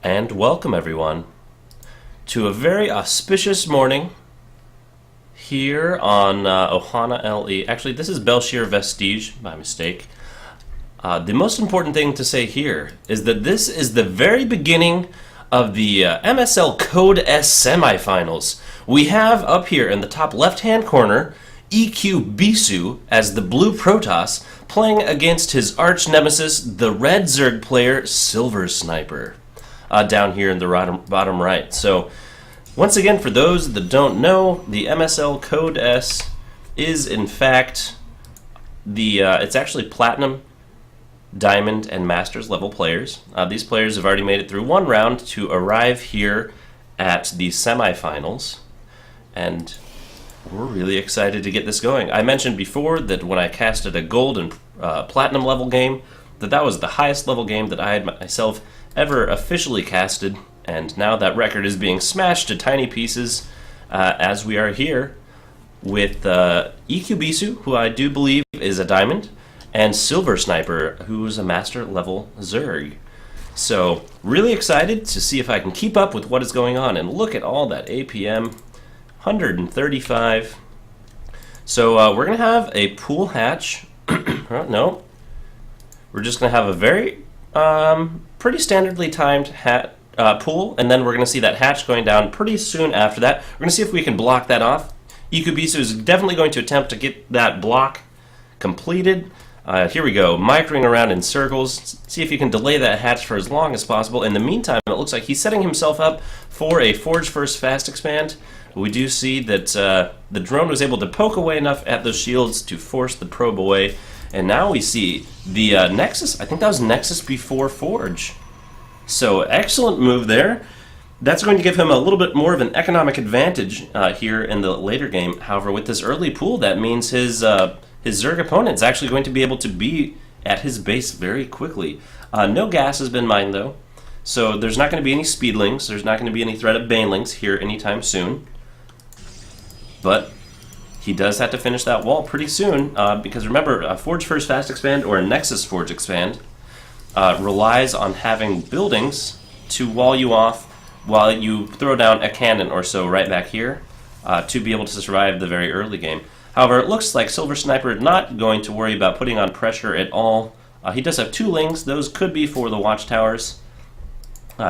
and welcome everyone to a very auspicious morning here on ocnLogan. Actually, this is Belshir Vestige, by mistake. The most important thing to say here is that this is the very beginning of the MSL Code S Semifinals. We have up here in the top left-hand corner EQBisu as the blue Protoss playing against his arch nemesis, the red Zerg player SilverSnyper, down here in the bottom right. So once again, for those that don't know, the MSL Code S is in fact it's actually Platinum, Diamond, and Masters level players. These players have already made it through one round to arrive here at the semifinals, and we're really excited to get this going. I mentioned before that when I casted a gold and platinum level game, that was the highest level game that I had myself ever officially casted, and now that record is being smashed to tiny pieces as we are here with EQBisu, who I do believe is a diamond, and SilverSnyper, who is a master level Zerg. So really excited to see if I can keep up with what is going on, and look at all that APM, 135. So we're going to have a pool hatch. No, we're just going to have a very pretty standardly timed pool, and then we're going to see that hatch going down pretty soon after that. We're going to see if we can block that off. EQBisu is definitely going to attempt to get that block completed. Here we go, microing around in circles. See if you can delay that hatch for as long as possible. In the meantime, it looks like he's setting himself up for a Forge First fast expand. We do see that the drone was able to poke away enough at those shields to force the probe away. And now we see the Nexus. I think that was Nexus before Forge. So excellent move there. That's going to give him a little bit more of an economic advantage here in the later game. However, with this early pool, that means his Zerg opponent is actually going to be able to be at his base very quickly. No gas has been mined though, so there's not going to be any speedlings. There's not going to be any threat of banelings here anytime soon. But he does have to finish that wall pretty soon, because remember, a Forge First Fast Expand or a Nexus Forge Expand relies on having buildings to wall you off while you throw down a cannon or so right back here to be able to survive the very early game. However, it looks like SilverSnyper is not going to worry about putting on pressure at all. He does have two lings. Those could be for the watchtowers.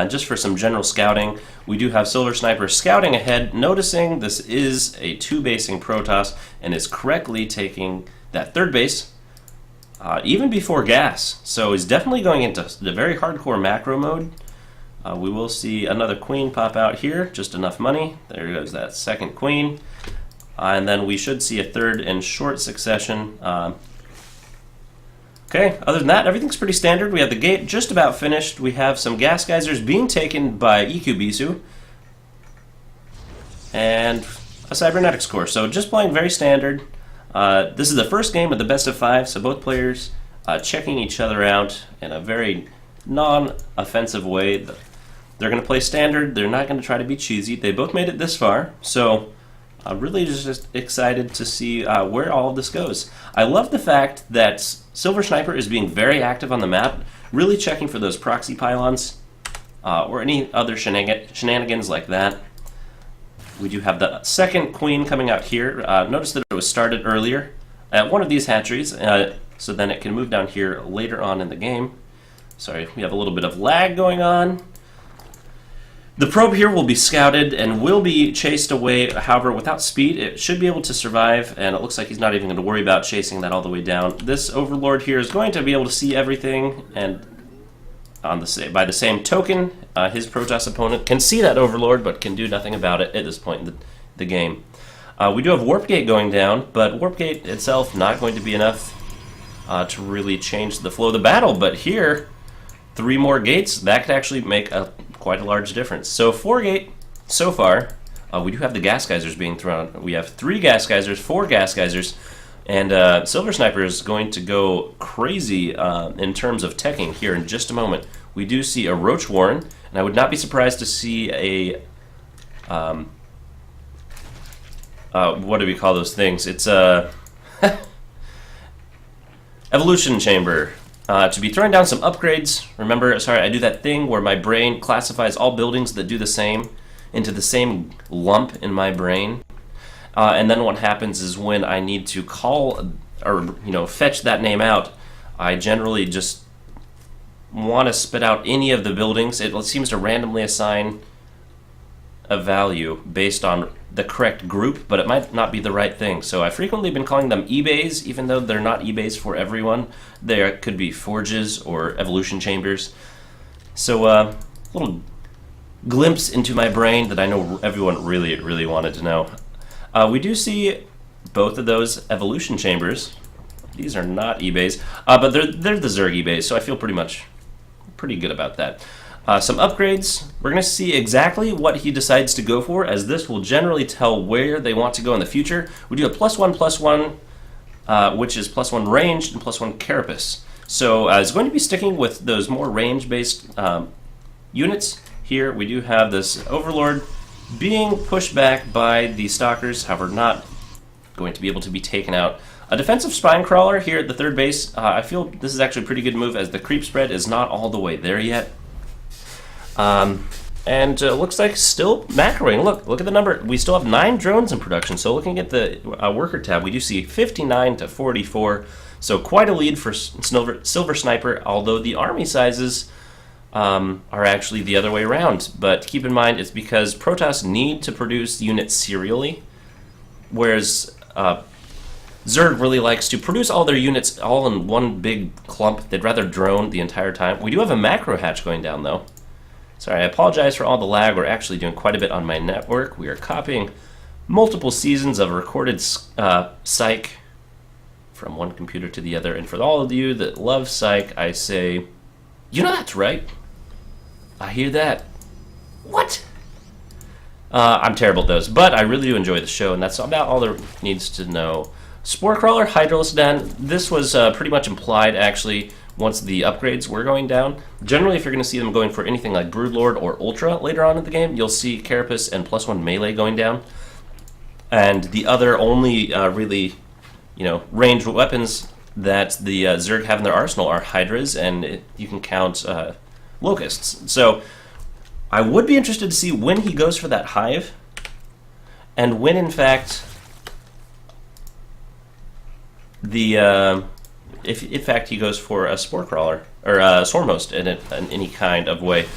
Just for some general scouting, we do have SilverSnyper scouting ahead, noticing this is a two-basing Protoss and is correctly taking that third base even before gas. So he's definitely going into the very hardcore macro mode. We will see another queen pop out here, just enough money. There goes that second queen. And then we should see a third in short succession. Okay, other than that, everything's pretty standard. We have the gate just about finished. We have some gas geysers being taken by EQBisu, and a cybernetics core. So just playing very standard. This is the first game of the best of 5, so both players checking each other out in a very non-offensive way. They're going to play standard. They're not going to try to be cheesy. They both made it this far, so I'm really just excited to see where all of this goes. I love the fact that SilverSnyper is being very active on the map, really checking for those proxy pylons or any other shenanigans like that. We do have the second queen coming out here. Notice that it was started earlier at one of these hatcheries, so then it can move down here later on in the game. Sorry, we have a little bit of lag going on. The probe here will be scouted and will be chased away. However, without speed, it should be able to survive, and it looks like he's not even going to worry about chasing that all the way down. This Overlord here is going to be able to see everything, and by the same token, his Protoss opponent can see that Overlord, but can do nothing about it at this point in the game. We do have Warp Gate going down, but Warp Gate itself not going to be enough to really change the flow of the battle, but here, 3 more gates, that could actually make quite a large difference. So 4 gate so far. We do have the gas geysers being thrown. We have 3 gas geysers, 4 gas geysers, and SilverSnyper is going to go crazy in terms of teching here in just a moment. We do see a Roach Warren, and I would not be surprised to see a what do we call those things? It's a evolution chamber. to be throwing down some upgrades. Remember, sorry, I do that thing where my brain classifies all buildings that do the same into the same lump in my brain. And then what happens is when I need to call or fetch that name out, I generally just want to spit out any of the buildings. It seems to randomly assign a value based on the correct group, but it might not be the right thing. So I've frequently been calling them eBays, even though they're not eBays for everyone. There could be forges or evolution chambers. So a little glimpse into my brain that I know everyone really, really wanted to know. We do see both of those evolution chambers. These are not eBays, but they're the Zerg eBays, so I feel pretty good about that. Some upgrades. We're going to see exactly what he decides to go for, as this will generally tell where they want to go in the future. We do a +1/+1, which is +1 ranged and +1 carapace. So it's going to be sticking with those more range-based units. Here we do have this Overlord being pushed back by the Stalkers, however not going to be able to be taken out. A defensive spine crawler here at the third base. I feel this is actually a pretty good move, as the creep spread is not all the way there yet. And looks like still macroing. Look at the number. We still have 9 drones in production. So looking at the worker tab, we do see 59 to 44. So quite a lead for SilverSnyper, although the army sizes are actually the other way around. But keep in mind, it's because Protoss need to produce units serially, whereas Zerg really likes to produce all their units all in one big clump. They'd rather drone the entire time. We do have a macro hatch going down, though. Sorry, I apologize for all the lag. We're actually doing quite a bit on my network. We are copying multiple seasons of recorded psych from one computer to the other. And for all of you that love psych, I say, that's right. I hear that. What? I'm terrible at those, but I really do enjoy the show, and that's about all there needs to know. Spore Crawler, Hydralis Den. This was pretty much implied, actually, once the upgrades were going down. Generally, if you're going to see them going for anything like Broodlord or Ultra later on in the game, you'll see Carapace and +1 melee going down. And the other only really, ranged weapons that the Zerg have in their arsenal are Hydras, and you can count Locusts. So I would be interested to see when he goes for that Hive, and when, in fact, if in fact he goes for a Spore Crawler, or a Swarmhost in any kind of way.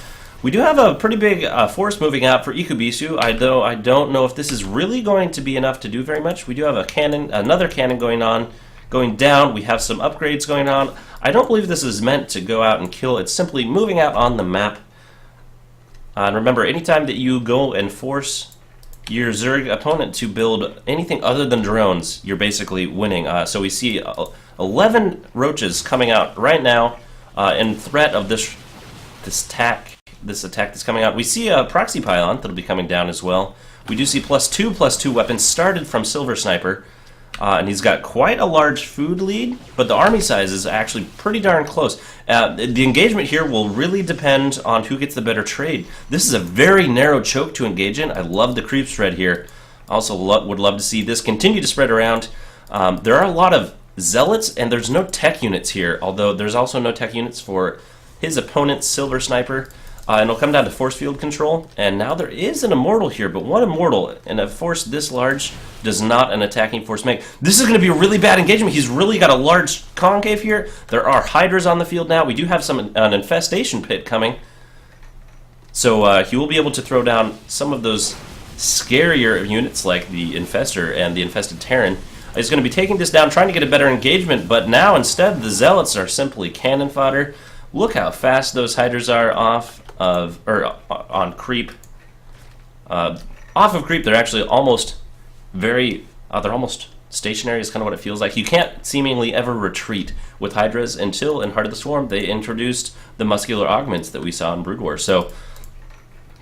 We do have a pretty big force moving out for EQBisu, though I don't know if this is really going to be enough to do very much. We do have another cannon going down. We have some upgrades going on. I don't believe this is meant to go out and kill. It's simply moving out on the map. And remember, anytime that you go and force your Zerg opponent to build anything other than drones, you're basically winning. So we see 11 roaches coming out right now in threat of this attack that's coming out. We see a proxy pylon that'll be coming down as well. We do see +2/+2 weapons started from SilverSnyper, and he's got quite a large food lead, but the army size is actually pretty darn close. The engagement here will really depend on who gets the better trade. This is a very narrow choke to engage in. I love the creep spread here. Also would love to see this continue to spread around. There are a lot of zealots, and there's no tech units here, although there's also no tech units for his opponent, SilverSnyper. And it'll come down to force field control. And now there is an immortal here, but one immortal in a force this large does not an attacking force make. This is going to be a really bad engagement. He's really got a large concave here. There are Hydras on the field now. We do have an infestation pit coming. So he will be able to throw down some of those scarier units like the Infestor and the Infested Terran. He's going to be taking this down, trying to get a better engagement, but now instead the Zealots are simply cannon fodder. Look how fast those Hydras are on creep. Off of creep, they're actually almost they're almost stationary is kind of what it feels like. You can't seemingly ever retreat with Hydras until in Heart of the Swarm they introduced the muscular augments that we saw in Brood War. So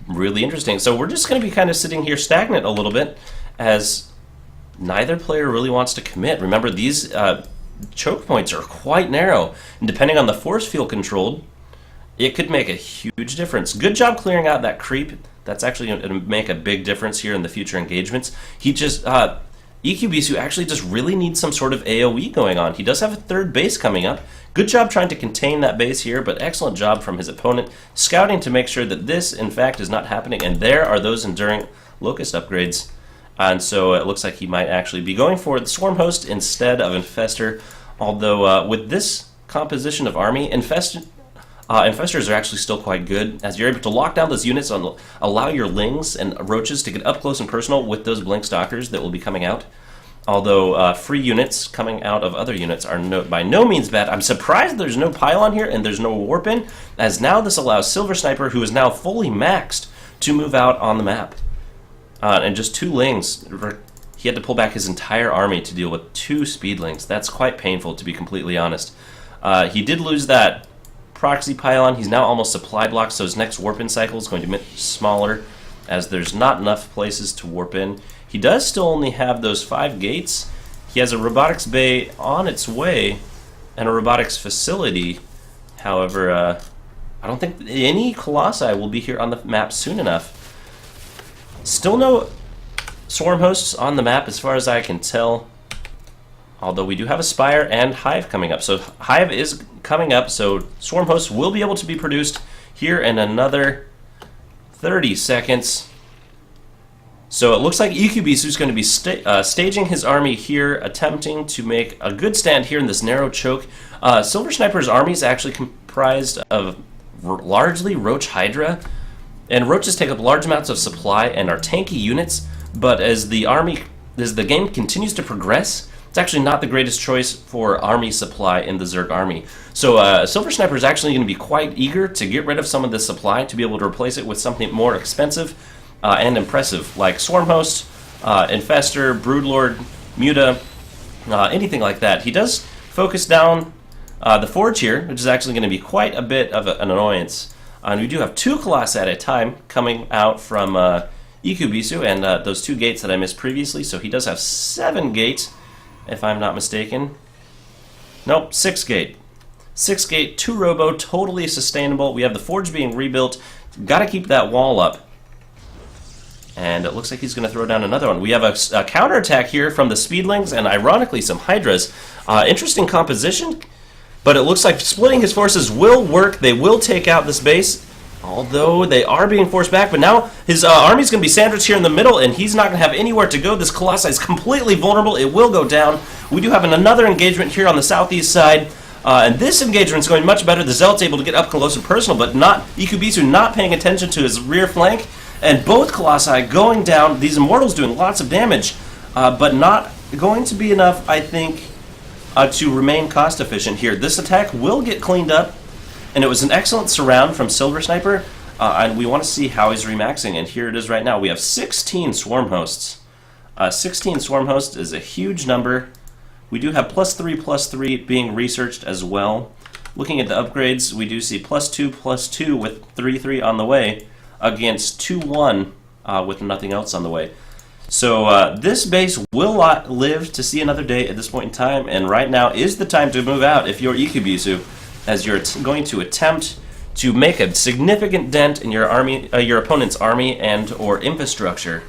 really interesting. So we're just going to be kind of sitting here stagnant a little bit as neither player really wants to commit. Remember, these choke points are quite narrow, and depending on the force field controlled, it could make a huge difference. Good job clearing out that creep. That's actually going to make a big difference here in the future engagements. He just, EQBisu actually just really needs some sort of AoE going on. He does have a third base coming up. Good job trying to contain that base here, but excellent job from his opponent, scouting to make sure that this, in fact, is not happening. And there are those Enduring Locust upgrades. And so it looks like he might actually be going for the Swarm Host instead of Infestor. Although with this composition of army, Infestors are actually still quite good, as you're able to lock down those units and allow your Lings and Roaches to get up close and personal with those Blink Stalkers that will be coming out. Although free units coming out of other units are by no means bad. I'm surprised there's no Pylon here and there's no Warp In, as now this allows SilverSnyper, who is now fully maxed, to move out on the map. And just 2 Lings. He had to pull back his entire army to deal with 2 Speedlings. That's quite painful, to be completely honest. He did lose that Proxy Pylon. He's now almost supply blocked, so his next Warp In cycle is going to be much smaller, as there's not enough places to warp in. He does still only have those 5 gates. He has a robotics bay on its way and a robotics facility. However, I don't think any Colossi will be here on the map soon enough. Still no Swarm Hosts on the map as far as I can tell. Although we do have a Spire and Hive coming up. So Hive is coming up, so Swarm Hosts will be able to be produced here in another 30 seconds. So it looks like EQBisu is going to be staging his army here, attempting to make a good stand here in this narrow choke. SilverSnyper's army is actually comprised of largely Roach Hydra, and Roaches take up large amounts of supply and are tanky units, but as the game continues to progress, it's actually not the greatest choice for army supply in the Zerg army. So SilverSnyper is actually going to be quite eager to get rid of some of this supply to be able to replace it with something more expensive and impressive, like Swarm Host, Infestor, Broodlord, Muta, anything like that. He does focus down the Forge here, which is actually going to be quite a bit of an annoyance. And we do have 2 Colossi at a time coming out from EQBisu and those 2 gates that I missed previously, so he does have 7 gates, if I'm not mistaken. Nope, 6 gate. 6 gate, 2 Robo, totally sustainable. We have the Forge being rebuilt. Got to keep that wall up. And it looks like he's going to throw down another one. We have a counterattack here from the Speedlings and ironically some Hydras. Interesting composition, but it looks like splitting his forces will work. They will take out this base, although they are being forced back. But now his army's going to be sandwiched here in the middle, and he's not going to have anywhere to go. This Colossi is completely vulnerable. It will go down. We do have another engagement here on the southeast side. And this engagement is going much better. The Zealot's able to get up close and personal, but not EQBisu not paying attention to his rear flank. And both Colossi going down, these Immortals doing lots of damage, but not going to be enough, I think, to remain cost efficient here. This attack will get cleaned up, and it was an excellent surround from SilverSnyper, and we want to see how he's remaxing, and here it is right now. We have 16 Swarm Hosts. 16 Swarm Hosts is a huge number. We do have +3/+3 being researched as well. Looking at the upgrades, we do see +2/+2 with 3/3 on the way, against 2/1 with nothing else on the way. So this base will live to see another day at this point in time, and right now is the time to move out if you're EQBisu, as you're going to attempt to make a significant dent in your army, your opponent's army and or infrastructure,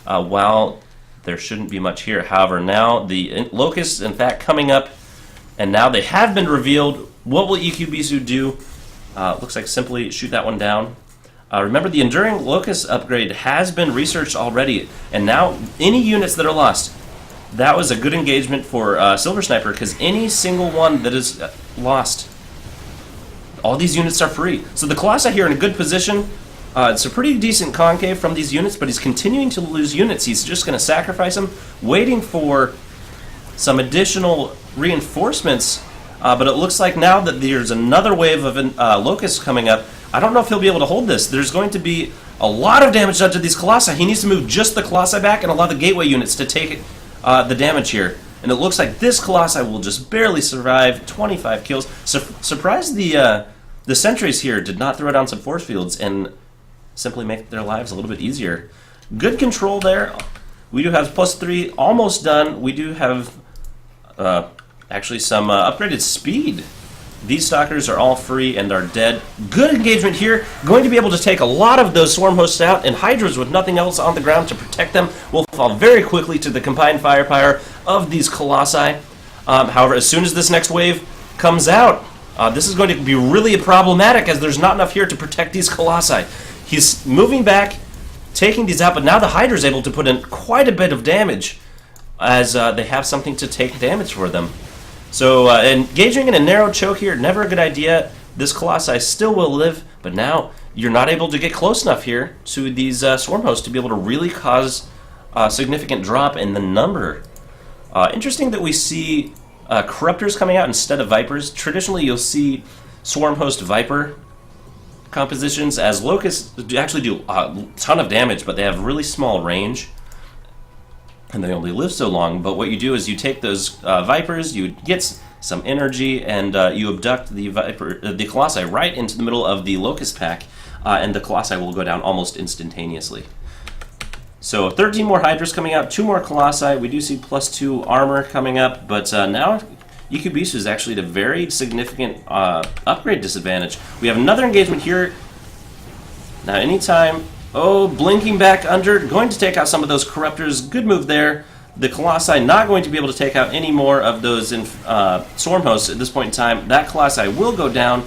while there shouldn't be much here. However, now the Locusts, in fact, coming up, and now they have been revealed. What will EQBisu do? Looks like simply shoot that one down. Remember, the Enduring Locust upgrade has been researched already, and now any units that are lost, that was a good engagement for SilverSnyper, because any single one that is lost, all these units are free. So the Colossi here in a good position. It's a pretty decent concave from these units, but he's continuing to lose units. He's just going to sacrifice them, waiting for some additional reinforcements, but it looks like now that there's another wave of Locusts coming up, I don't know if he'll be able to hold this. There's going to be a lot of damage done to these Colossi. He needs to move just the Colossi back and allow the Gateway units to take the damage here. And it looks like this Colossi will just barely survive. 25 kills. Surprised the sentries here did not throw down some force fields and simply make their lives a little bit easier. Good control there. We do have +3 almost done. We do have actually some upgraded speed These stalkers are all free and are dead. Good engagement here. Going to be able to take a lot of those swarm hosts out, and hydras with nothing else on the ground to protect them will fall very quickly to the combined firepower of these colossi. However, as soon as this next wave comes out, this is going to be really problematic as there's not enough here to protect these colossi. He's moving back, taking these out, but now the hydra is able to put in quite a bit of damage as they have something to take damage for them. So engaging in a narrow choke here, never a good idea. This colossi still will live, but now you're not able to get close enough here to these swarm hosts to be able to really cause a significant drop in the number. Interesting that we see corruptors coming out instead of vipers. Traditionally, you'll see swarm host viper compositions, as locusts actually do a ton of damage, but they have really small range and they only live so long. But what you do is you take those vipers, you get some energy, and you abduct the colossi right into the middle of the locust pack, and the colossi will go down almost instantaneously. So 13 more hydras coming out, 2 more colossi. We do see +2 armor coming up, but now EQBisu is actually at a very significant upgrade disadvantage. We have another engagement here. Now anytime... Oh, blinking back under, going to take out some of those corruptors. Good move there. The colossi not going to be able to take out any more of those swarm hosts at this point in time. That colossi will go down.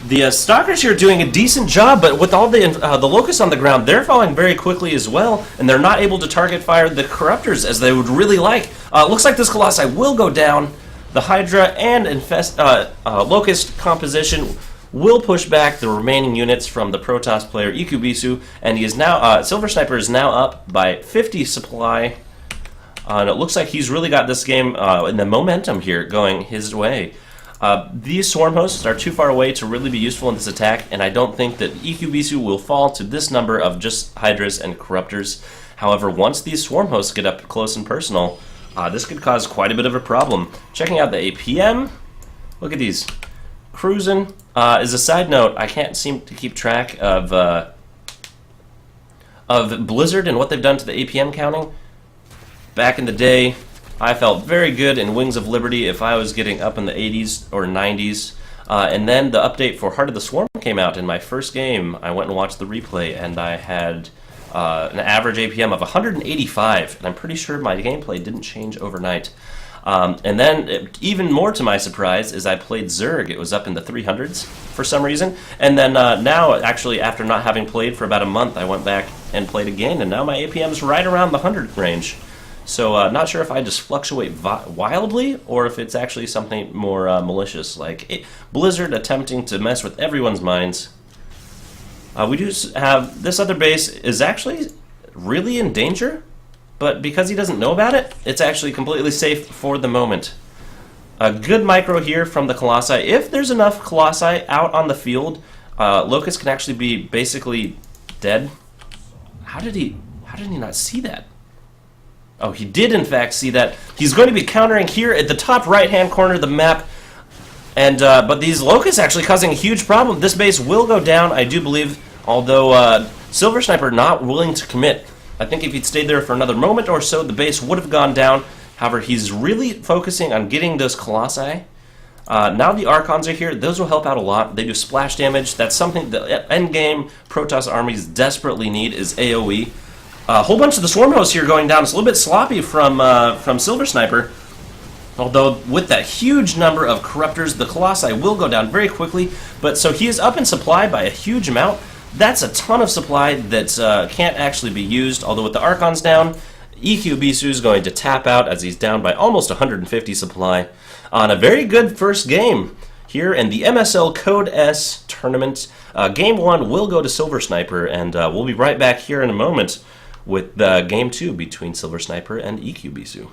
The stalkers here are doing a decent job, but with all the locusts on the ground, they're falling very quickly as well, and they're not able to target fire the corruptors as they would really like. Looks like this colossi will go down. The hydra and locust composition will push back the remaining units from the Protoss player EQBisu, and he is now SilverSnyper is now up by 50 supply. And it looks like he's really got this game and the momentum here going his way. These swarm hosts are too far away to really be useful in this attack, and I don't think that EQBisu will fall to this number of just hydras and corruptors. However, once these swarm hosts get up close and personal, this could cause quite a bit of a problem. Checking out the APM, look at these. Cruising. As a side note, I can't seem to keep track of Blizzard and what they've done to the APM counting. Back in the day, I felt very good in Wings of Liberty if I was getting up in the 80s or 90s. And then the update for Heart of the Swarm came out in my first game. I went and watched the replay, and I had an average APM of 185, and I'm pretty sure my gameplay didn't change overnight. And then, even more to my surprise, is I played Zerg. It was up in the 300s for some reason. And then now, actually, after not having played for about a month, I went back and played again, and now my APM's right around the 100 range. So not sure if I just fluctuate wildly, or if it's actually something more malicious, like Blizzard attempting to mess with everyone's minds. We do have this other base is actually really in danger. But because he doesn't know about it, it's actually completely safe for the moment. A good micro here from the colossi. If there's enough colossi out on the field, Locust can actually be basically dead. How did he not see that? Oh, he did in fact see that. He's going to be countering here at the top right-hand corner of the map. And but these locusts actually causing a huge problem. This base will go down, I do believe, although SilverSnyper not willing to commit. I think if he'd stayed there for another moment or so, the base would have gone down. However, he's really focusing on getting those colossi. Now the Archons are here. Those will help out a lot. They do splash damage. That's something the endgame Protoss armies desperately need is AoE. A whole bunch of the swarm hosts here going down. It's a little bit sloppy from SilverSnyper. Although with that huge number of corruptors, the colossi will go down very quickly. But so he is up in supply by a huge amount. That's a ton of supply that can't actually be used, although with the Archons down, EQBisu is going to tap out as he's down by almost 150 supply on a very good first game here in the MSL Code S tournament. Game 1 will go to SilverSnyper, and we'll be right back here in a moment with Game 2 between SilverSnyper and EQBisu.